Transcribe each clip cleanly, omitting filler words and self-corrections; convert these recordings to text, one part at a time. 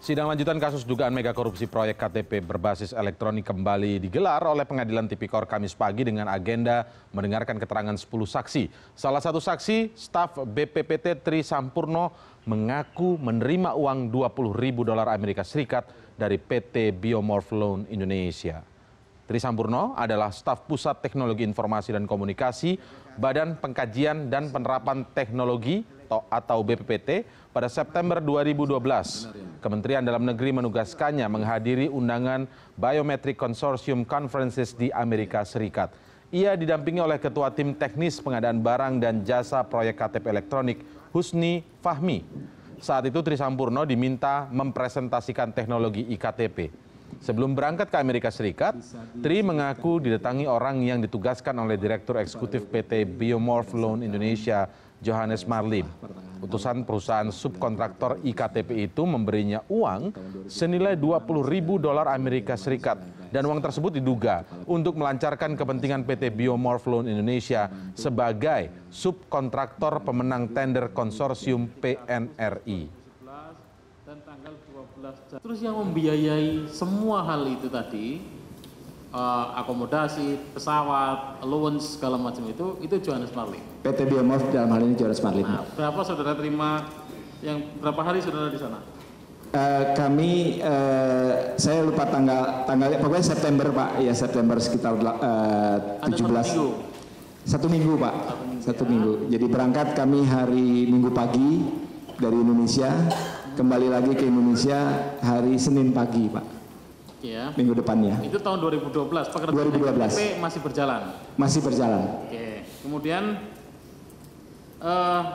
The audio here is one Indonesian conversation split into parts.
Sidang lanjutan kasus dugaan mega korupsi proyek KTP berbasis elektronik kembali digelar oleh Pengadilan Tipikor Kamis pagi dengan agenda mendengarkan keterangan 10 saksi. Salah satu saksi, staf BPPT Tri Sampurno, mengaku menerima uang $20.000 Amerika Serikat dari PT Biomorph Loan Indonesia. Tri Sampurno adalah staf Pusat Teknologi Informasi dan Komunikasi Badan Pengkajian dan Penerapan Teknologi atau BPPT pada September 2012. Kementerian Dalam Negeri menugaskannya menghadiri undangan Biometric Consortium Conferences di Amerika Serikat. Ia didampingi oleh Ketua Tim Teknis Pengadaan Barang dan Jasa Proyek KTP Elektronik, Husni Fahmi. Saat itu Tri Sampurno diminta mempresentasikan teknologi iktp. Sebelum berangkat ke Amerika Serikat, Tri mengaku didatangi orang yang ditugaskan oleh Direktur Eksekutif PT Biomorph Loan Indonesia, Johannes Marlim. Utusan perusahaan subkontraktor iktp itu memberinya uang senilai $20.000 Amerika Serikat. Dan uang tersebut diduga untuk melancarkan kepentingan PT Biomorph Loan Indonesia sebagai subkontraktor pemenang tender konsorsium PNRI. Dan tanggal 12. Terus yang membiayai semua hal itu tadi, akomodasi, pesawat, allowance, segala macam itu Johannes Marlim. PT Biomorph dalam hal ini Johannes Marlim. Nah, berapa saudara terima, berapa hari saudara di sana? Saya lupa tanggalnya, pokoknya September Pak, ya September sekitar 17. Satu minggu Pak, satu minggu. Jadi berangkat kami hari Minggu pagi dari Indonesia, kembali lagi ke Indonesia hari Senin pagi Pak. Ya. Minggu depannya. Itu tahun 2012, pekerjaan 2012. KTP masih berjalan? Masih berjalan. Oke, kemudian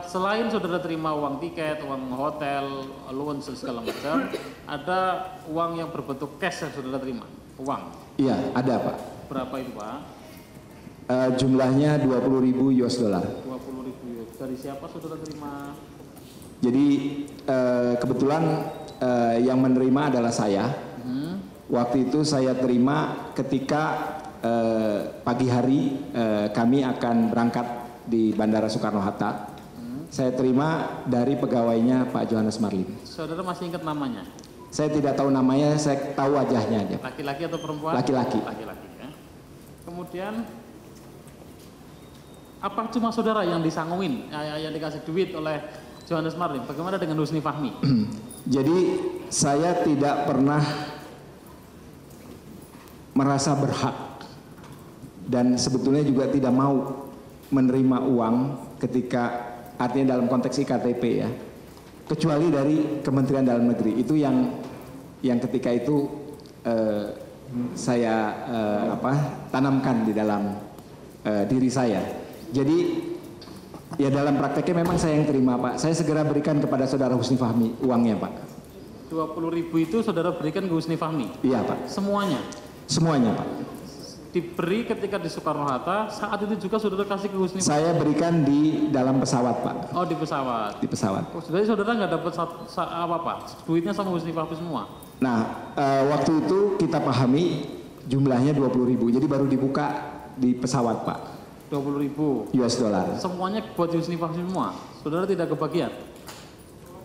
selain saudara terima uang tiket, uang hotel, allowance segala macam, ada uang yang berbentuk cash yang saudara terima? Uang? Iya, ada Pak. Berapa itu Pak? Jumlahnya $20.000. $20.000. Dari siapa saudara terima? Jadi kebetulan yang menerima adalah saya. Waktu itu saya terima ketika pagi hari kami akan berangkat di Bandara Soekarno-Hatta. Saya terima dari pegawainya Pak Johannes Marlim. Saudara masih ingat namanya? Saya tidak tahu namanya, saya tahu wajahnya aja. Laki-laki atau perempuan? Laki-laki. Laki-laki ya. Kemudian apa cuma saudara yang disangungin, yang dikasih duit oleh Johannes Marlim? Bagaimana dengan Husni Fahmi? Jadi saya tidak pernah merasa berhak dan sebetulnya juga tidak mau menerima uang ketika, artinya dalam konteks iktp ya, kecuali dari Kementerian Dalam Negeri. Itu yang ketika itu saya tanamkan di dalam diri saya. Jadi ya dalam prakteknya memang saya yang terima Pak. Saya segera berikan kepada saudara Husni Fahmi uangnya Pak. $20.000 itu saudara berikan ke Husni Fahmi? Iya Pak. Semuanya? Semuanya Pak. Diberi ketika di Soekarno-Hatta, saat itu juga saudara kasih ke Husni Fahmi? Saya berikan di dalam pesawat Pak. Oh di pesawat? Di pesawat. Oh, saudara nggak dapat apa-apa? Duitnya sama Husni Fahmi semua? Nah waktu itu kita pahami jumlahnya $20.000, jadi baru dibuka di pesawat Pak. $20.000 US. Semuanya buat Husni Fahmi semua? Saudara tidak kebagian?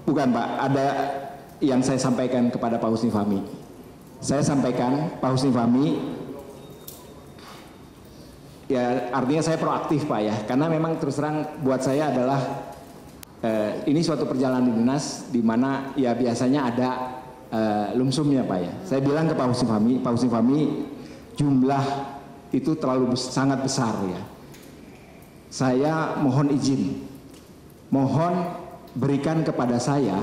Bukan Pak, ada yang saya sampaikan kepada Pak Husni Fahmi. Saya sampaikan Pak Husni Fahmi, ya artinya saya proaktif Pak ya, karena memang terus terang buat saya adalah ini suatu perjalanan dinas di mana ya biasanya ada lumsumnya Pak ya. Saya bilang ke Pak Husni Fahmi, jumlah itu terlalu sangat besar ya. Saya mohon izin, mohon berikan kepada saya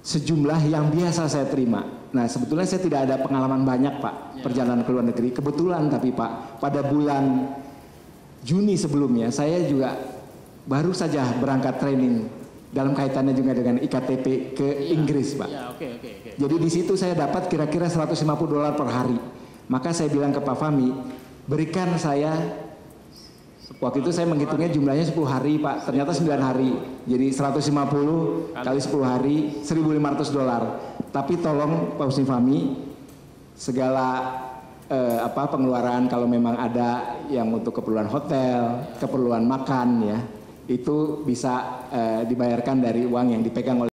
sejumlah yang biasa saya terima. Nah sebetulnya saya tidak ada pengalaman banyak Pak perjalanan ke luar negeri. Kebetulan tapi Pak pada bulan Juni sebelumnya saya juga baru saja berangkat training dalam kaitannya juga dengan iktp ke Inggris Pak. Jadi di situ saya dapat kira-kira $150 per hari. Maka saya bilang ke Pak Fahmi, berikan saya. Waktu itu saya menghitungnya jumlahnya 10 hari Pak, ternyata 9 hari. Jadi 150 kali 10 hari, $1.500. Tapi tolong Pak Husni Fahmi, segala pengeluaran kalau memang ada yang untuk keperluan hotel, keperluan makan ya, itu bisa dibayarkan dari uang yang dipegang oleh